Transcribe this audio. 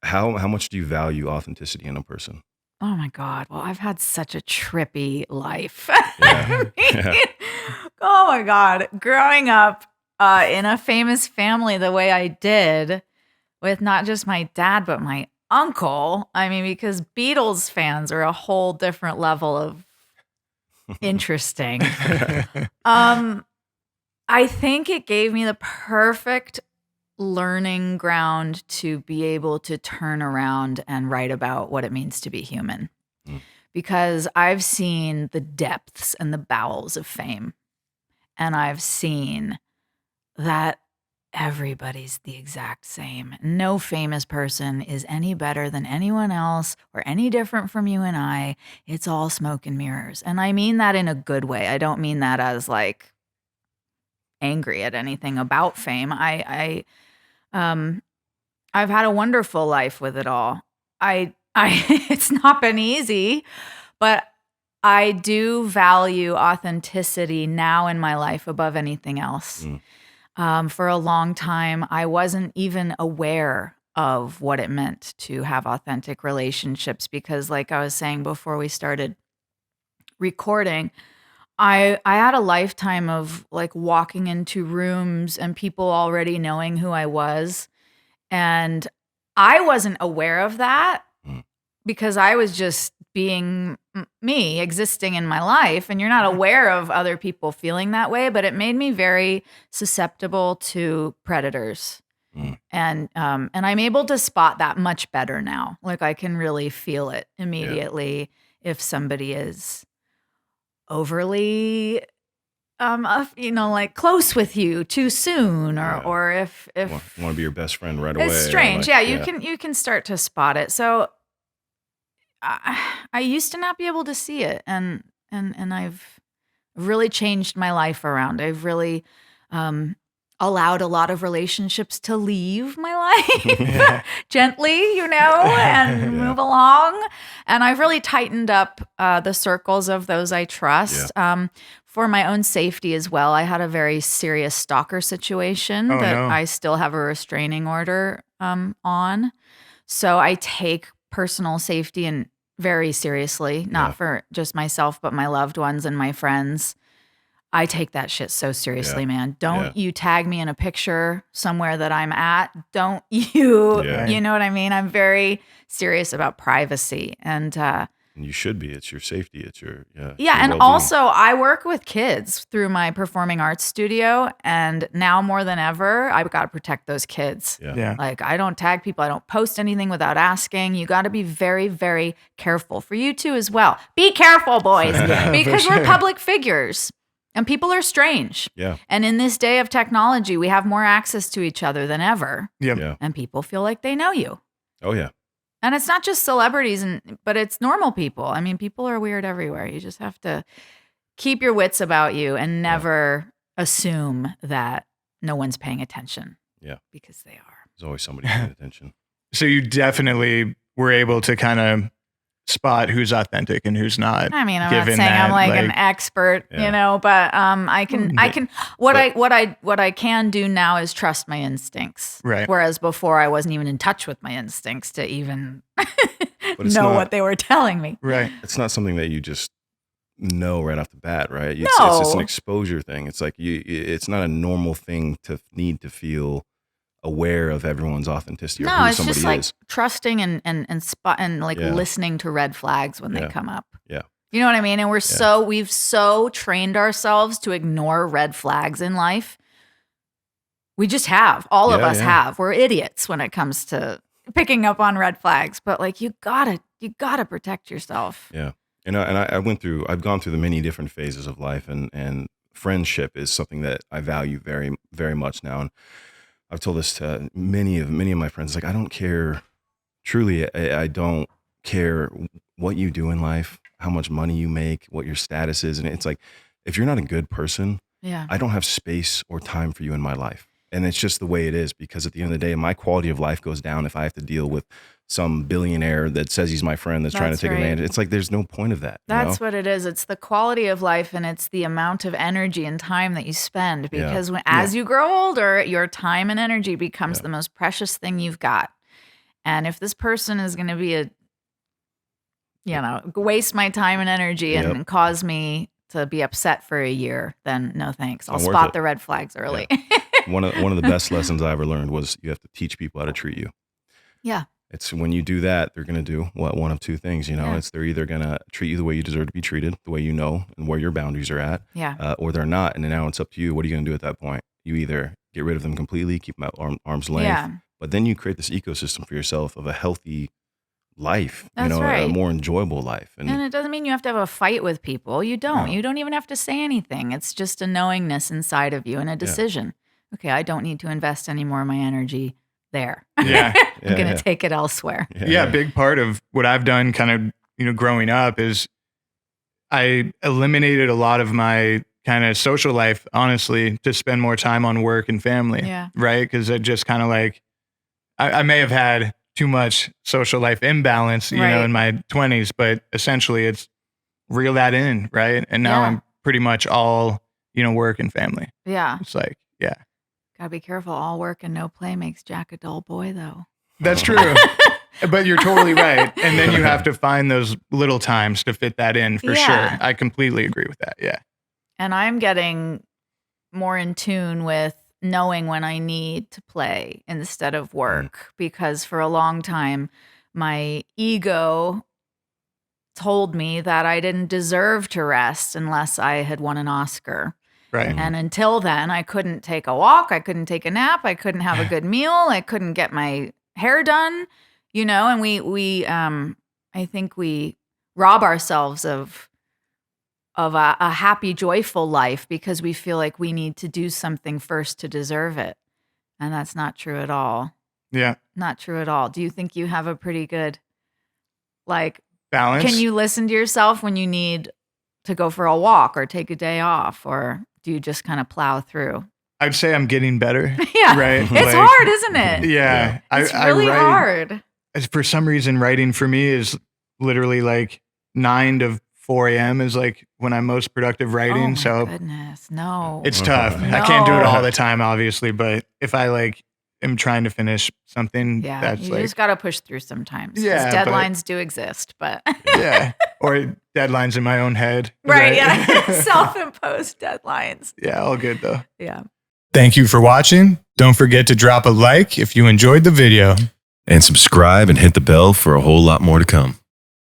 how much do you value authenticity in a person? Oh my God. Well, I've had such a trippy life. Yeah. I Yeah. mean, oh my God. Growing up in a famous family the way I did, with not just my dad, but my uncle. I mean, because Beatles fans are a whole different level of interesting. Um, I think it gave me the perfect learning ground to be able to turn around and write about what it means to be human. Mm. Because I've seen the depths and the bowels of fame. And I've seen that everybody's the exact same. No famous person is any better than anyone else or any different from you and I. It's all smoke and mirrors. And I mean that in a good way. I don't mean that as like angry at anything about fame. Um I've had a wonderful life with it all. I it's not been easy, but I do value authenticity now in my life above anything else. Mm. For a long time, I wasn't even aware of what it meant to have authentic relationships because, like I was saying before we started recording, I had a lifetime of like walking into rooms and people already knowing who I was, and I wasn't aware of that Mm. because I was just being me, existing in my life, and you're not aware of other people feeling that way, but it made me very susceptible to predators. Mm. And I'm able to spot that much better now. Like I can really feel it Yeah. immediately if somebody is overly like close with you too soon, or Yeah. or if Want to be your best friend right away. it's or strange. like- Yeah, you can start to spot it. So I used to not be able to see it, and I've really changed my life around. I've really allowed a lot of relationships to leave my life Yeah. gently, and Yeah. move along. And I've really tightened up the circles of those I trust. For my own safety as well. I had a very serious stalker situation Oh, that no. I still have a restraining order on. So I take personal safety and very seriously, not Yeah. for just myself, but my loved ones and my friends. I take that shit so seriously, Yeah. man. Don't Yeah. you tag me in a picture somewhere that I'm at. Don't you, Yeah. you know what I mean? I'm very serious about privacy. And And you should be. It's your safety. It's your yeah, your and well-being. also I work with kids through my performing arts studio, and now more than ever, I've got to protect those kids. Yeah. Yeah. Like I don't tag people, I don't post anything without asking. You got to be very, very careful. For you too as well. Be careful, boys, Yeah, because for we're sure. public figures. And people are strange. Yeah. And in this day of technology, we have more access to each other than ever. Yep. Yeah. And people feel like they know you. Oh yeah. And it's not just celebrities, but it's normal people. I mean, people are weird everywhere. You just have to keep your wits about you and never assume that no one's paying attention. Yeah. Because they are. There's always somebody paying attention. So you definitely were able to kind of spot who's authentic and who's not. I mean, I'm not Given saying I'm that, like an like- expert, Yeah. but I can what I can do now is trust my instincts. Right. Whereas before I wasn't even in touch with my instincts to even it's know not- what they were telling me. Right. It's not something that you just know right off the bat, right? It's just an No. exposure thing. It's like it's not a normal thing to need to feel aware of everyone's authenticity or No, who it's somebody just like is. trusting and spot and like Yeah. listening to red flags when they Yeah. come up. Yeah. You know what I mean? And we've so trained ourselves to ignore red flags in life. We just have. All of Yeah, us yeah. have. We're idiots when it comes to picking up on red flags, but like you gotta protect yourself. Yeah. I've gone through the many different phases of life, and friendship is something that I value very, very much now. And I've told this to many of my friends, like, I don't care, truly, I don't care what you do in life, how much money you make, what your status is. And it's like, if you're not a good person, Yeah. I don't have space or time for you in my life. And it's just the way it is, because at the end of the day, my quality of life goes down if I have to deal with some billionaire that says he's my friend that's trying to That's take right. advantage. It's like, there's no point of that. That's what it is. It's the quality of life, and it's the amount of energy and time that you spend, because as you grow older, your time and energy becomes Yeah. the most precious thing you've got. And if this person is going to be waste my time and energy and cause me to be upset for a year, then no thanks. I'll spot the red flags early. Yeah. One of the best lessons I ever learned was you have to teach people how to treat you. Yeah. It's when you do that, they're going to do one of two things, it's they're either going to treat you the way you deserve to be treated, the way you know and where your boundaries are at, or they're not. And then now it's up to you. What are you going to do at that point? You either get rid of them completely, keep them at arm's length, but then you create this ecosystem for yourself of a healthy life, That's right. a more enjoyable life. And it doesn't mean you have to have a fight with people. You don't. No. You don't even have to say anything. It's just a knowingness inside of you and a decision. Okay, I don't need to invest any more of my energy there. Yeah. I'm going to take it elsewhere. Yeah, a big part of what I've done kind of, growing up is I eliminated a lot of my kind of social life, honestly, to spend more time on work and family. Yeah. Right? Because it just kind of like, I may have had too much social life imbalance, in my 20s, but essentially it's reel that in, right? And now I'm pretty much all, work and family. Yeah. It's like, Gotta be careful. All work and no play makes Jack a dull boy, though. That's true. But you're totally right. And then you have to find those little times to fit that in for sure. I completely agree with that. Yeah. And I'm getting more in tune with knowing when I need to play instead of work, because for a long time, my ego told me that I didn't deserve to rest unless I had won an Oscar. Right. And until then, I couldn't take a walk. I couldn't take a nap. I couldn't have a good meal. I couldn't get my hair done, and we I think we rob ourselves of a happy, joyful life because we feel like we need to do something first to deserve it. And that's not true at all. Yeah. Not true at all. Do you think you have a pretty good, balance? Can you listen to yourself when you need to go for a walk or take a day off, or do you just kind of plow through? I'd say I'm getting better. Yeah. Right. It's hard, isn't it? Yeah. It's really hard. For some reason, writing for me is literally like 9 to 4 a.m. is like when I'm most productive writing. Oh my goodness. No. It's tough. No. I can't do it all the time, obviously, but if I am trying to finish something, that's you just got to push through sometimes. Yeah. Deadlines do exist, but. Yeah. Or deadlines in my own head. Right. Yeah. Self-imposed deadlines. Yeah. All good though. Yeah. Thank you for watching. Don't forget to drop a like if you enjoyed the video. And subscribe and hit the bell for a whole lot more to come.